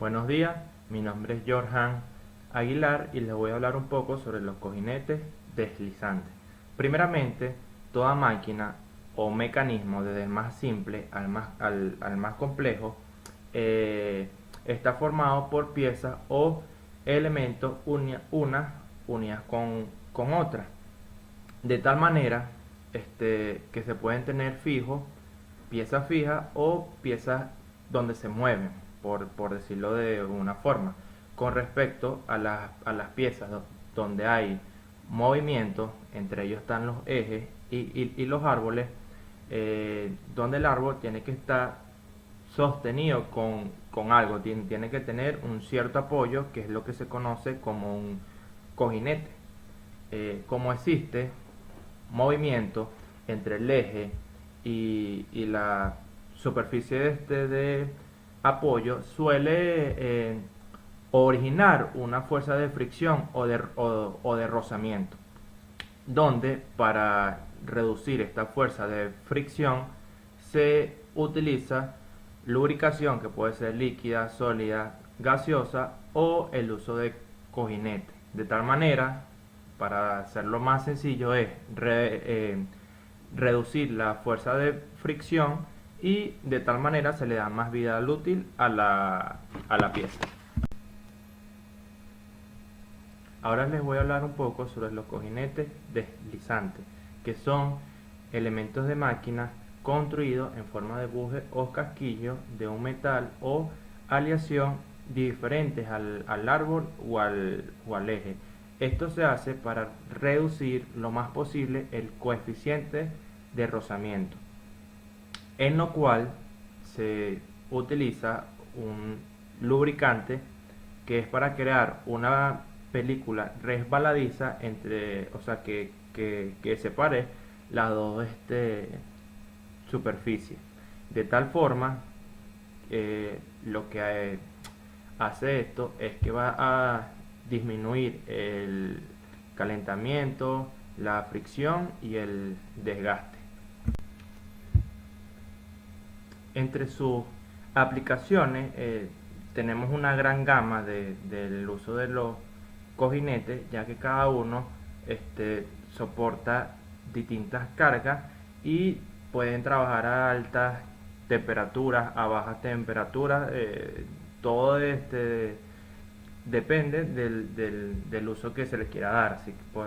Buenos días, mi nombre es Jorjan Aguilar y les voy a hablar un poco sobre los cojinetes deslizantes. Primeramente, toda máquina o mecanismo, desde el más simple al más complejo, está formado por piezas o elementos unas unidas con otras, de tal manera que se pueden tener fijos, piezas fijas o piezas donde se mueven, por decirlo de una forma. Con respecto a las piezas donde hay movimiento, entre ellos están los ejes y los árboles, donde el árbol tiene que estar sostenido con algo, tiene que tener un cierto apoyo, que es lo que se conoce como un cojinete. Como existe movimiento entre el eje y la superficie de apoyo, suele originar una fuerza de fricción o de rozamiento, donde para reducir esta fuerza de fricción se utiliza lubricación, que puede ser líquida, sólida, gaseosa, o el uso de cojinete. De tal manera, para hacerlo más sencillo, es reducir la fuerza de fricción, y de tal manera se le da más vida útil a la pieza. Ahora les voy a hablar un poco sobre los cojinetes deslizantes, que son elementos de máquina construidos en forma de buje o casquillo de un metal o aleación diferentes al árbol o al eje. Esto se hace para reducir lo más posible el coeficiente de rozamiento, en lo cual se utiliza un lubricante que es para crear una película resbaladiza o sea, que separe las dos superficies. De tal forma, lo que hace esto es que va a disminuir el calentamiento, la fricción y el desgaste. Entre sus aplicaciones tenemos una gran gama del uso de los cojinetes, ya que cada uno soporta distintas cargas y pueden trabajar a altas temperaturas, a bajas temperaturas. Todo depende del uso que se les quiera dar, así que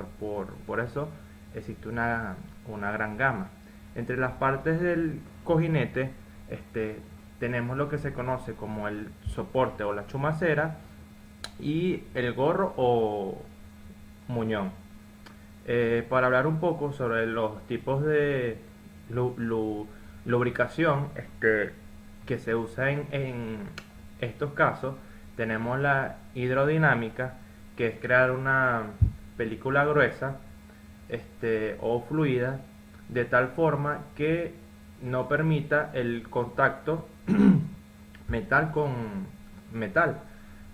por eso existe una gran gama. Entre las partes del cojinete tenemos lo que se conoce como el soporte o la chumacera y el gorro o muñón. Para hablar un poco sobre los tipos de lubricación que se usa en estos casos, tenemos la hidrodinámica, que es crear una película gruesa o fluida, de tal forma que no permita el contacto metal con metal.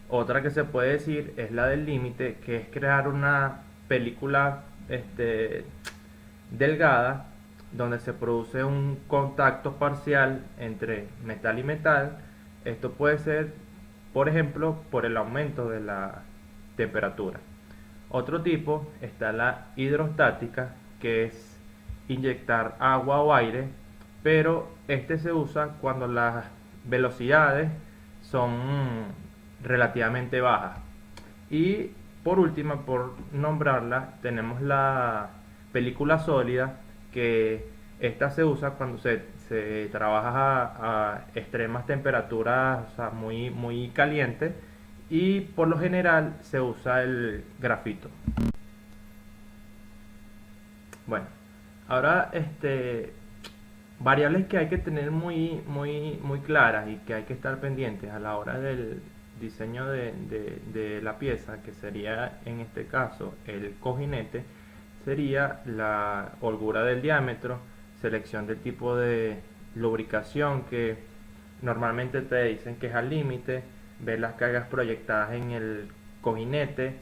Otra que se puede decir es la del límite, que es crear una película delgada, donde se produce un contacto parcial entre metal y metal. Esto puede ser, por ejemplo, por el aumento de la temperatura. Otro tipo está la hidrostática, que es inyectar agua o aire, pero se usa cuando las velocidades son relativamente bajas. Y por última, por nombrarla, tenemos la película sólida, que esta se usa cuando se trabaja a extremas temperaturas, o sea, muy calientes, y por lo general se usa el grafito. Bueno, ahora variables que hay que tener muy claras y que hay que estar pendientes a la hora del diseño de la pieza, que sería en este caso el cojinete, sería la holgura del diámetro, selección del tipo de lubricación, que normalmente te dicen que es al límite, ver las cargas proyectadas en el cojinete,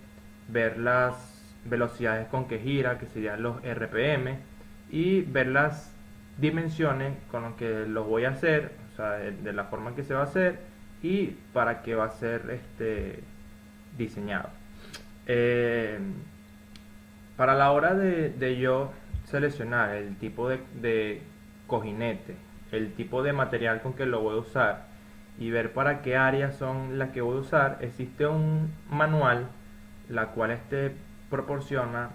ver las velocidades con que gira, que serían los RPM, y ver las dimensiones con las que lo voy a hacer, o sea, de la forma que se va a hacer, y para qué va a ser diseñado. Eh, para la hora de yo seleccionar el tipo de cojinete, el tipo de material con que lo voy a usar y ver para qué áreas son las que voy a usar, existe un manual la cual proporciona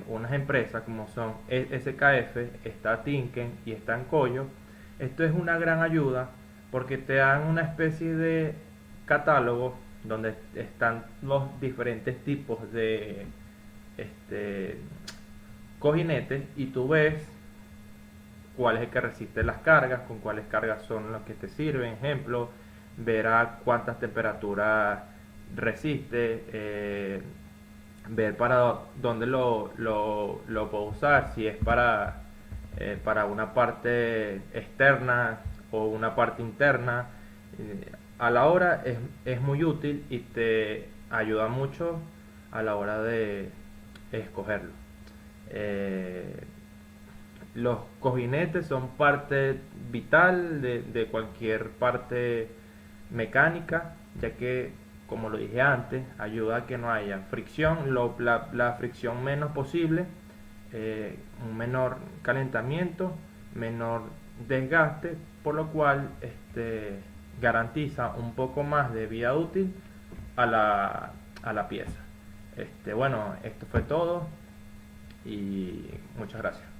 unas empresas como son SKF, está Tinken y está Encoyo. Esto es una gran ayuda porque te dan una especie de catálogo donde están los diferentes tipos de este, cojinetes y tú ves cuál es el que resiste las cargas, con cuáles cargas son las que te sirven. Ejemplo, ver a cuántas temperaturas resiste, ver para dónde lo puedo usar, si es para una parte externa o una parte interna. A la hora es muy útil y te ayuda mucho a la hora de escogerlo. Eh, los cojinetes son parte vital de cualquier parte mecánica, ya que, como lo dije antes, ayuda a que no haya fricción, la fricción menos posible, un menor calentamiento, menor desgaste, por lo cual garantiza un poco más de vida útil a la pieza. Bueno, esto fue todo y muchas gracias.